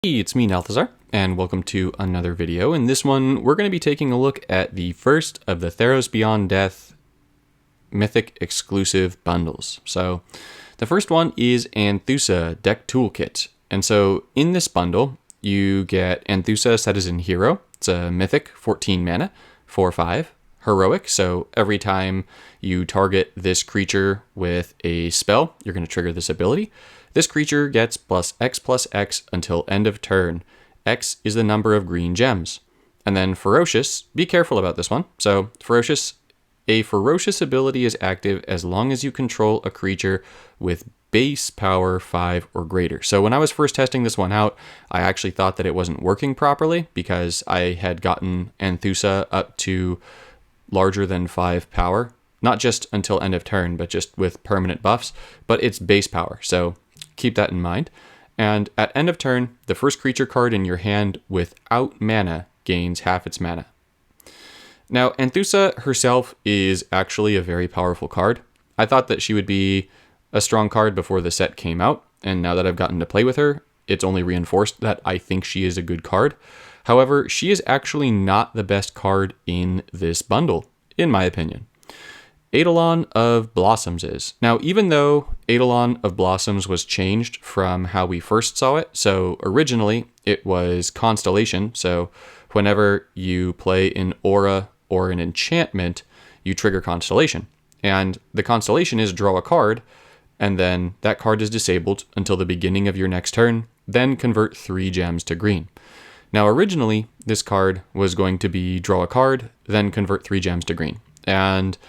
Hey, it's me, Anthousa, and welcome to another video. In this one, we're going to be taking a look at the first of the Theros Beyond Death Mythic exclusive bundles. So, the first one is Anthousa Deck Toolkit. And so, in this bundle, you get Anthousa Citizen Hero. It's a Mythic, 14 mana, 4/5, heroic. So, every time you target this creature with a spell, you're going to trigger this ability. This creature gets +X until end of turn. X is the number of green gems. And then Ferocious, be careful about this one. So a Ferocious ability is active as long as you control a creature with base power 5 or greater. So when I was first testing this one out, I actually thought that it wasn't working properly because I had gotten Anthousa up to larger than 5 power. Not just until end of turn, but just with permanent buffs. But it's base power, so keep that in mind. And at end of turn, the first creature card in your hand without mana gains half its mana. Now, Anthousa herself is actually a very powerful card. I thought that she would be a strong card before the set came out, and now that I've gotten to play with her, it's only reinforced that I think she is a good card. However, she is actually not the best card in this bundle, in my opinion. Eidolon of Blossoms is. Now, even though Eidolon of Blossoms was changed from how we first saw it, so originally it was Constellation, so whenever you play an aura or an enchantment, you trigger Constellation. And the Constellation is draw a card, and then that card is disabled until the beginning of your next turn, then convert 3 gems to green. Now, originally, this card was going to be draw a card, then convert 3 gems to green. And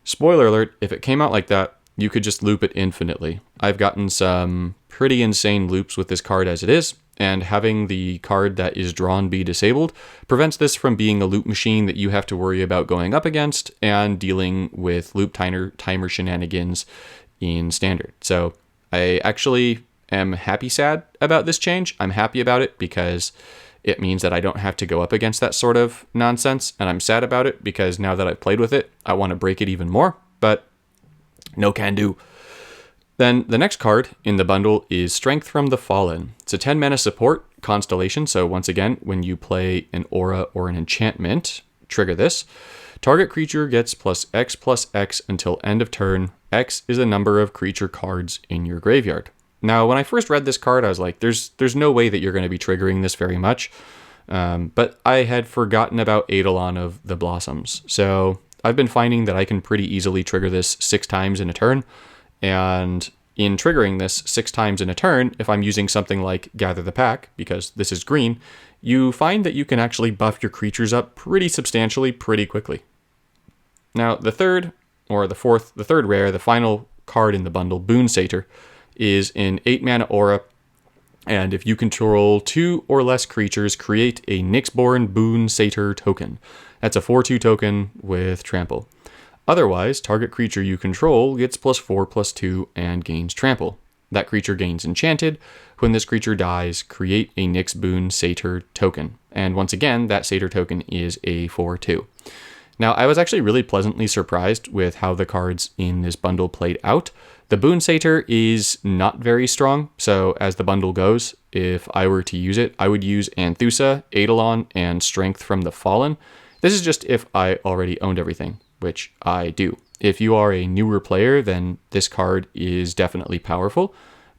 spoiler alert, if it came out like that, you could just loop it infinitely. I've gotten some pretty insane loops with this card as it is, and having the card that is drawn be disabled prevents this from being a loop machine that you have to worry about going up against and dealing with loop timer shenanigans in Standard. So I actually am sad about this change. I'm happy about it because it means that I don't have to go up against that sort of nonsense, and I'm sad about it because now that I've played with it, I want to break it even more, but no can do. Then the next card in the bundle is Strength from the Fallen. It's a 10 mana support constellation, so once again, when you play an aura or an enchantment, trigger this. Target creature gets +X until end of turn. X is the number of creature cards in your graveyard. Now, when I first read this card, I was like, there's no way that you're going to be triggering this very much. But I had forgotten about Eidolon of the Blossoms. So I've been finding that I can pretty easily trigger this 6 times in a turn. And in triggering this 6 times in a turn, if I'm using something like Gather the Pack, because this is green, you find that you can actually buff your creatures up pretty substantially pretty quickly. Now, the third rare, the final card in the bundle, Boon Satyr, is an 8 mana aura, and if you control 2 or less creatures, create a Nyxborn Boon Satyr token. That's a 4/2 token with trample. Otherwise, target creature you control gets +4/+2 and gains trample. That creature gains enchanted. When this creature dies, create a Nyx Boon Satyr token. And once again, that Satyr token is a 4/2. Now, I was actually really pleasantly surprised with how the cards in this bundle played out. The Boon Satyr is not very strong, so as the bundle goes, if I were to use it, I would use Anthousa, Eidolon, and Strength from the Fallen. This is just if I already owned everything, which I do. If you are a newer player, then this card is definitely powerful,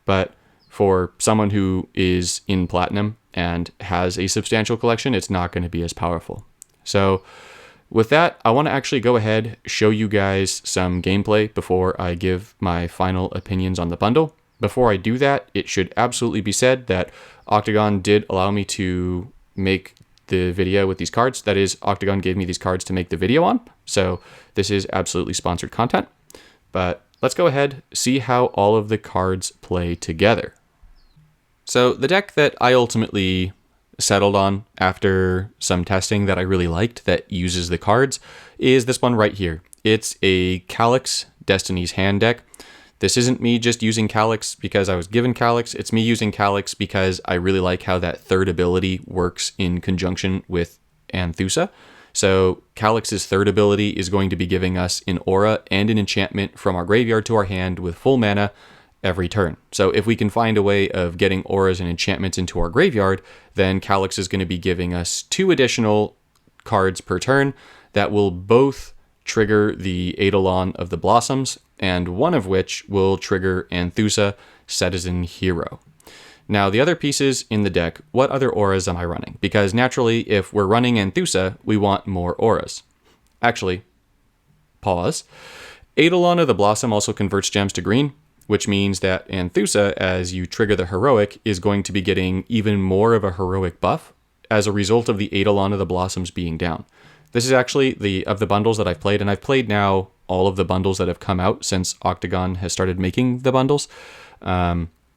but for someone who is in Platinum and has a substantial collection, it's not going to be as powerful. So with that, I want to actually go ahead, show you guys some gameplay before I give my final opinions on the bundle. Before I do that, it should absolutely be said that Octagon did allow me to make the video with these cards. That is, Octagon gave me these cards to make the video on. So this is absolutely sponsored content. But let's go ahead, see how all of the cards play together. So the deck that I ultimately settled on after some testing that I really liked that uses the cards is this one right here. It's a Calyx Destiny's Hand deck. This isn't me just using Calyx because I was given Calyx. It's me using Calyx because I really like how that third ability works in conjunction with Anthousa. So Calyx's third ability is going to be giving us an aura and an enchantment from our graveyard to our hand with full mana every turn. So if we can find a way of getting auras and enchantments into our graveyard, then Calyx is going to be giving us 2 additional cards per turn that will both trigger the Eidolon of the Blossoms, and one of which will trigger Anthousa, Citizen Hero. Now, the other pieces in the deck, what other auras am I running? Because naturally, if we're running Anthousa, we want more auras. Actually, pause. Eidolon of the Blossom also converts gems to green, which means that Anthousa, as you trigger the heroic, is going to be getting even more of a heroic buff as a result of the Eidolon of the Blossoms being down. This is actually of the bundles that I've played, and I've played now all of the bundles that have come out since Octagon has started making the bundles.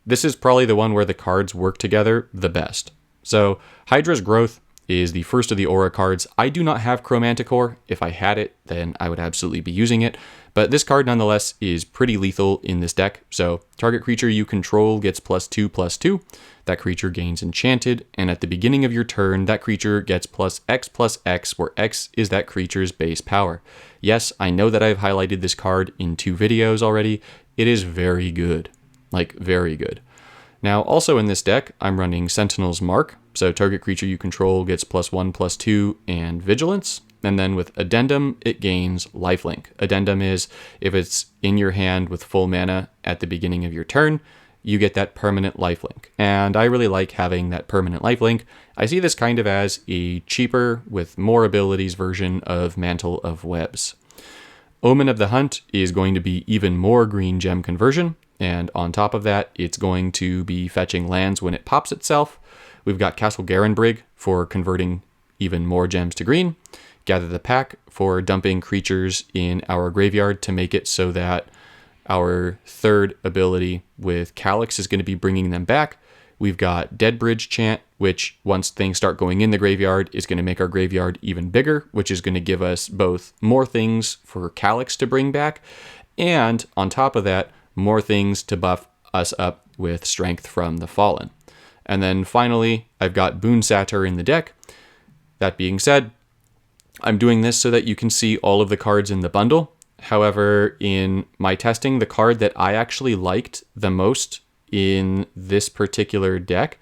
This is probably the one where the cards work together the best. So Hydra's Growth is the first of the aura cards. I do not have Chromanticore. If I had it, then I would absolutely be using it. But this card nonetheless is pretty lethal in this deck. So target creature you control gets +2/+2. That creature gains enchanted, and at the beginning of your turn, that creature gets +X/X, where X is that creature's base power. Yes, I know that I've highlighted this card in 2 videos already. It is very good. Like, very good. Now, also in this deck, I'm running Sentinel's Mark. So target creature you control gets +1/+2 and Vigilance. And then with Addendum, it gains Lifelink. Addendum is if it's in your hand with full mana at the beginning of your turn, you get that permanent lifelink. And I really like having that permanent lifelink. I see this kind of as a cheaper, with more abilities version of Mantle of Webs. Omen of the Hunt is going to be even more green gem conversion. And on top of that, it's going to be fetching lands when it pops itself. We've got Castle Garenbrig for converting even more gems to green. Gather the Pack for dumping creatures in our graveyard to make it so that our third ability with Calyx is going to be bringing them back. We've got Deadbridge Chant, which once things start going in the graveyard is going to make our graveyard even bigger, which is going to give us both more things for Calyx to bring back, and on top of that, more things to buff us up with Strength from the Fallen. And then finally, I've got Boon Satyr in the deck. That being said, I'm doing this so that you can see all of the cards in the bundle. However, in my testing, the card that I actually liked the most in this particular deck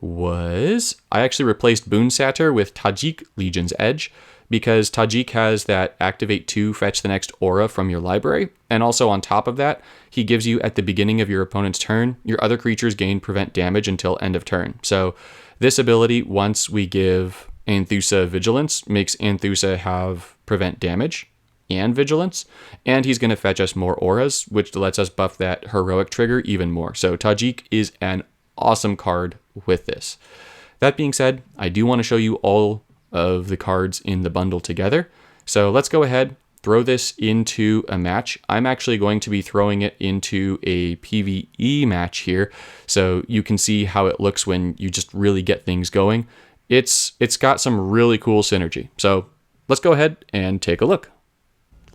was, I actually replaced Boon Satyr with Tajik Legion's Edge, because Tajik has that activate 2, fetch the next aura from your library. And also on top of that, he gives you at the beginning of your opponent's turn, your other creatures gain prevent damage until end of turn. So this ability, once we give Anthousa Vigilance, makes Anthousa have prevent damage and Vigilance, and he's going to fetch us more auras, which lets us buff that heroic trigger even more. So Tajik is an awesome card with this. That being said, I do want to show you all of the cards in the bundle together. So let's go ahead, throw this into a match. I'm actually going to be throwing it into a PvE match here, so you can see how it looks when you just really get things going. It's got some really cool synergy. So let's go ahead and take a look.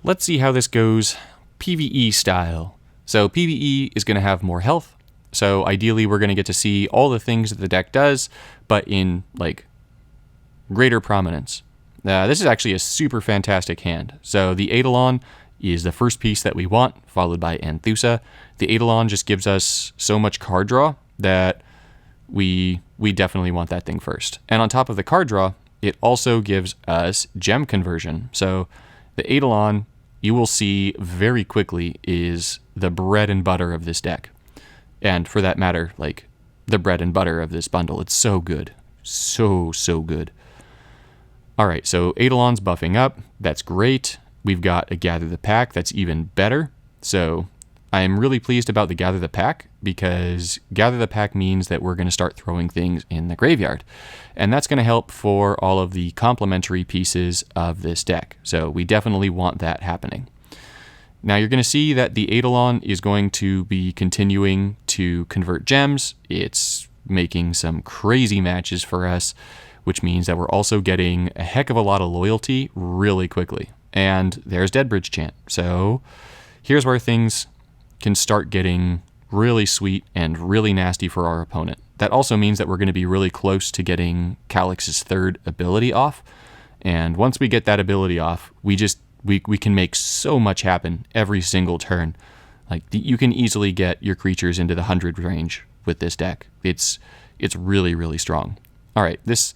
Let's see how this goes PvE style. So PvE is going to have more health. So ideally we're going to get to see all the things that the deck does, but in like greater prominence. This is actually a super fantastic hand. So the Eidolon is the first piece that we want, followed by Anthousa. The Eidolon just gives us so much card draw that we definitely want that thing first. And on top of the card draw, it also gives us gem conversion. So the Eidolon, you will see very quickly, is the bread and butter of this deck. And for that matter, like the bread and butter of this bundle. It's so good. So good. All right, so Eidolon's buffing up. That's great. We've got a Gather the Pack. That's even better. So I am really pleased about the Gather the Pack, because Gather the Pack means that we're going to start throwing things in the graveyard. And that's going to help for all of the complementary pieces of this deck. So we definitely want that happening. Now you're going to see that the Eidolon is going to be continuing to convert gems. It's making some crazy matches for us, which means that we're also getting a heck of a lot of loyalty really quickly. And there's Deadbridge Chant. So here's where things can start getting really sweet and really nasty for our opponent. That also means that we're going to be really close to getting Calyx's third ability off. And once we get that ability off, we can make so much happen every single turn. Like, you can easily get your creatures into the 100 range with this deck. It's really, really strong. All right, this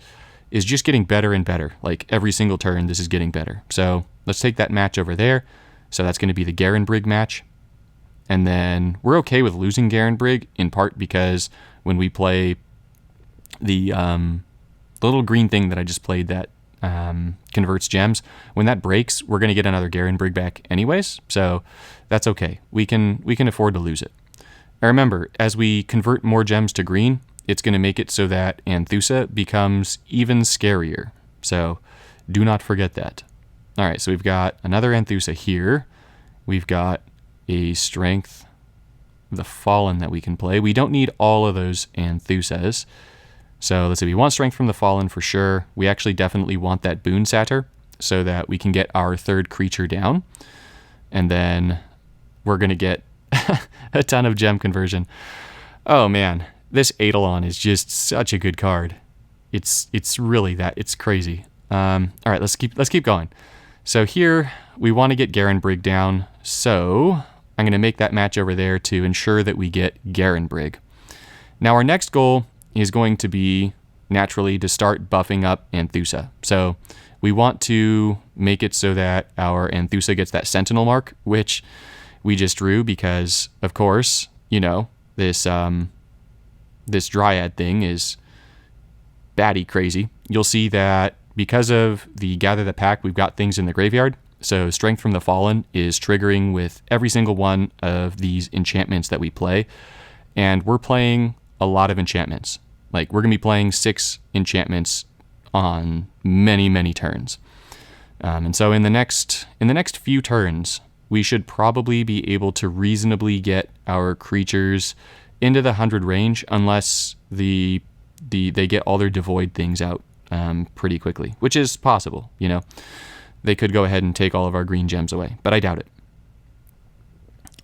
is just getting better and better. Like, every single turn, this is getting better. So let's take that match over there. So that's going to be the Garenbrig match. And then we're okay with losing Garenbrig, in part because when we play the little green thing that I just played that converts gems, when that breaks, we're going to get another Garenbrig back anyways. So that's okay. We can afford to lose it. And remember, as we convert more gems to green, it's going to make it so that Anthousa becomes even scarier. So do not forget that. All right, so we've got another Anthousa here. We've got a Strength of the Fallen that we can play. We don't need all of those Anthusas. So let's see, we want Strength from the Fallen for sure. We actually definitely want that Boon Satyr so that we can get our third creature down. And then we're going to get a ton of gem conversion. Oh man, this Eidolon is just such a good card. It's really that. It's crazy. All right, let's keep going. So here we want to get Garenbrig down. So I'm going to make that match over there to ensure that we get Garenbrig. Now our next goal is going to be naturally to start buffing up Anthousa. So we want to make it so that our Anthousa gets that Sentinel mark, which we just drew because, of course, you know, this Dryad thing is batty crazy. You'll see that because of the Gather the Pack, we've got things in the graveyard. So Strength from the Fallen is triggering with every single one of these enchantments that we play. And we're playing a lot of enchantments. Like, we're going to be playing 6 enchantments on many, many turns. And so in the next few turns, we should probably be able to reasonably get our creatures into the 100 range unless they get all their devoid things out pretty quickly, which is possible, you know. They could go ahead and take all of our green gems away, but I doubt it.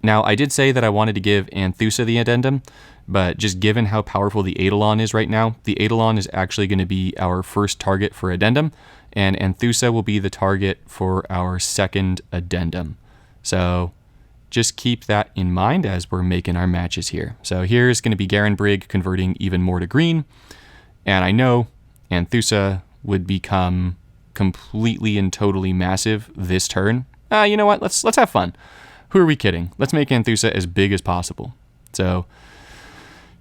Now, I did say that I wanted to give Anthousa the addendum, but just given how powerful the Eidolon is right now, the Eidolon is actually going to be our first target for addendum, and Anthousa will be the target for our second addendum. So just keep that in mind as we're making our matches here. So here's going to be Garenbrig converting even more to green, and I know Anthousa would become completely and totally massive this turn. You know what? Let's have fun. Who are we kidding? Let's make Anthousa as big as possible. So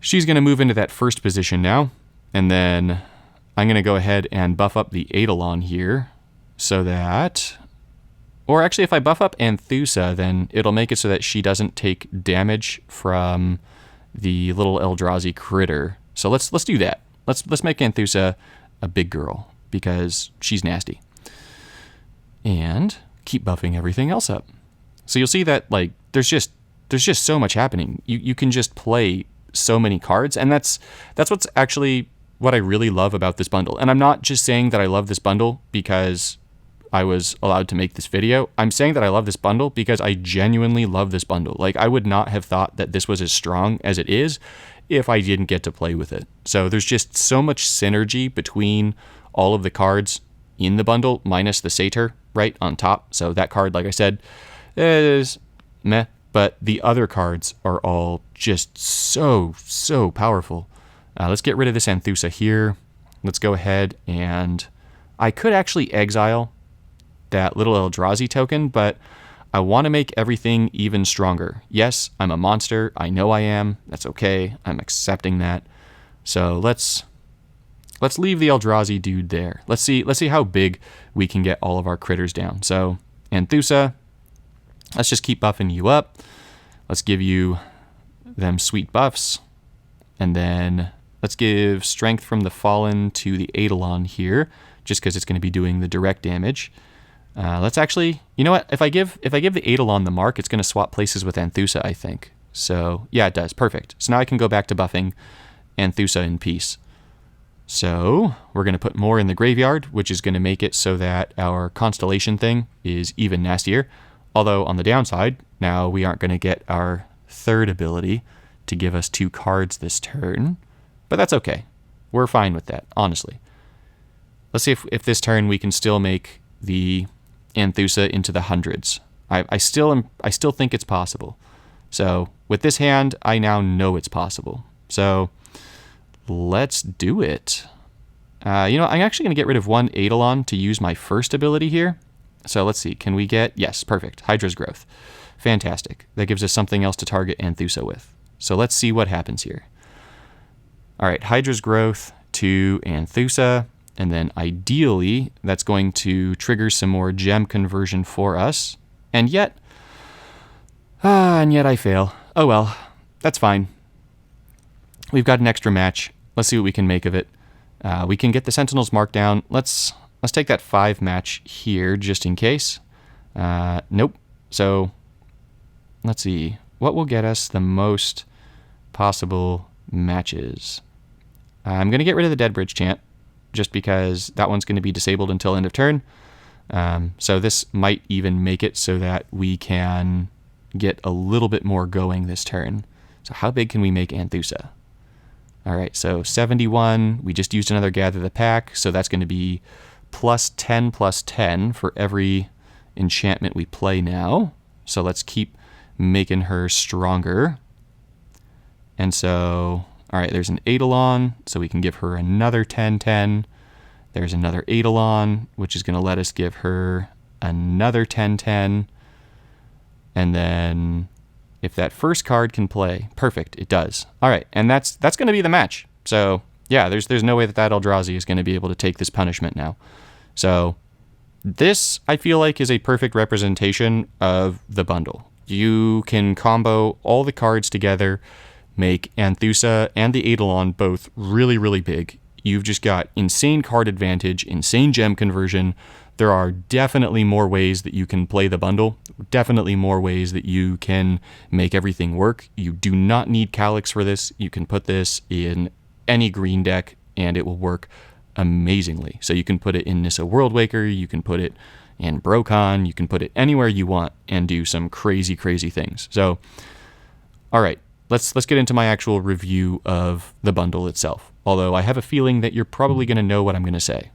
she's going to move into that first position now, and then I'm going to go ahead and buff up the Eidolon here so that, or actually if I buff up Anthousa, then it'll make it so that she doesn't take damage from the little Eldrazi critter. So let's do that. Let's make Anthousa a big girl because she's nasty. And keep buffing everything else up. So you'll see that, like, there's just so much happening. You can just play so many cards, and that's what's actually what I really love about this bundle. And I'm not just saying that I love this bundle because I was allowed to make this video. I'm saying that I love this bundle because I genuinely love this bundle. Like, I would not have thought that this was as strong as it is if I didn't get to play with it. So there's just so much synergy between all of the cards in the bundle, minus the Satyr right on top. So that card, like I said, is meh, but the other cards are all just so powerful. Let's get rid of this Anthousa here. Let's go ahead and I could actually exile that little Eldrazi token, but I want to make everything even stronger. Yes, I'm a monster. I know I am. That's okay. I'm accepting that. So let's leave the Eldrazi dude there. Let's see how big we can get all of our critters down. So Anthousa, let's just keep buffing you up. Let's give you them sweet buffs. And then let's give Strength from the Fallen to the Eidolon here, just because it's going to be doing the direct damage. Let's actually, you know what? If I give the Eidolon the mark, it's going to swap places with Anthousa, I think. So yeah, it does. Perfect. So now I can go back to buffing Anthousa in peace. So we're going to put more in the graveyard, which is going to make it so that our Constellation thing is even nastier. Although on the downside, now we aren't going to get our third ability to give us 2 cards this turn. But that's okay. We're fine with that, honestly. Let's see if this turn we can still make the Anthousa into the hundreds. I still think it's possible. So with this hand, I now know it's possible. So let's do it. I'm actually going to get rid of one Eidolon to use my first ability here. So let's see. Can we get... Yes, perfect. Hydra's Growth. Fantastic. That gives us something else to target Anthousa with. So let's see what happens here. All right, Hydra's Growth to Anthousa. And then ideally, that's going to trigger some more gem conversion for us. And yet I fail. Oh well, that's fine. We've got an extra match. Let's see what we can make of it. We can get the Sentinels marked down. Let's take that 5 match here just in case. Nope. So let's see. What will get us the most possible matches? I'm going to get rid of the Dead Bridge chant just because that one's going to be disabled until end of turn. So this might even make it so that we can get a little bit more going this turn. So how big can we make Anthousa? All right, so 71. We just used another Gather the Pack, so that's going to be +10/+10 for every enchantment we play now. So let's keep making her stronger. And so, all right, there's an Eidolon, so we can give her another 10/10. There's another Eidolon, which is going to let us give her another 10/10. And then if that first card can play, perfect, it does. All right, and that's going to be the match. So yeah, there's no way that Eldrazi is going to be able to take this punishment now. So this, I feel like, is a perfect representation of the bundle. You can combo all the cards together, make Anthousa and the Eidolon both really, really big. You've just got insane card advantage, insane gem conversion. There are definitely more ways that you can play the bundle, definitely more ways that you can make everything work. You do not need Calyx for this. You can put this in any green deck and it will work amazingly. So you can put it in Nissa Worldwaker, you can put it in Brokon, you can put it anywhere you want and do some crazy, crazy things. So, all right, let's get into my actual review of the bundle itself. Although I have a feeling that you're probably going to know what I'm going to say.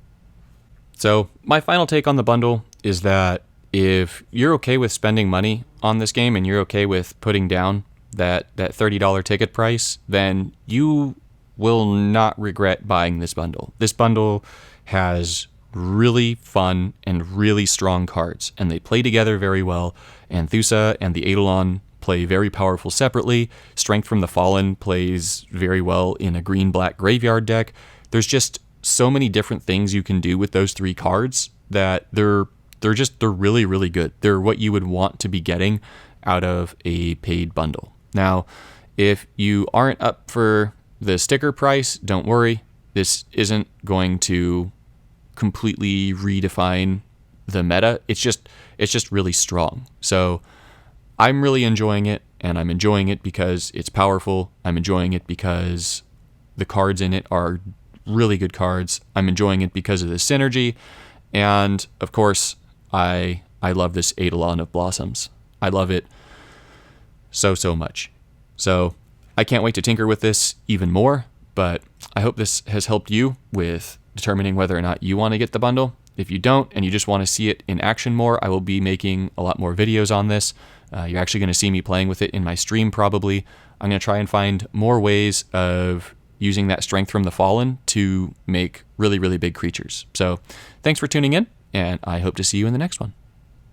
So my final take on the bundle is that if you're okay with spending money on this game and you're okay with putting down that $30 ticket price, then you will not regret buying this bundle. This bundle has really fun and really strong cards, and they play together very well. Anthousa and the Eidolon play very powerful separately. Strength from the Fallen plays very well in a green-black graveyard deck. There's just so many different things you can do with those 3 cards that they're really, really good. They're what you would want to be getting out of a paid bundle. Now, if you aren't up for the sticker price, don't worry. This isn't going to completely redefine the meta. It's just really strong. So I'm really enjoying it, and I'm enjoying it because it's powerful. I'm enjoying it because the cards in it are really good cards. I'm enjoying it because of the synergy. And of course, I love this Eidolon of Blossoms. I love it so much. So I can't wait to tinker with this even more, but I hope this has helped you with determining whether or not you want to get the bundle. If you don't and you just want to see it in action more, I will be making a lot more videos on this. You're actually going to see me playing with it in my stream probably. I'm going to try and find more ways of using that Strength from the Fallen to make really, really big creatures. So thanks for tuning in, and I hope to see you in the next one.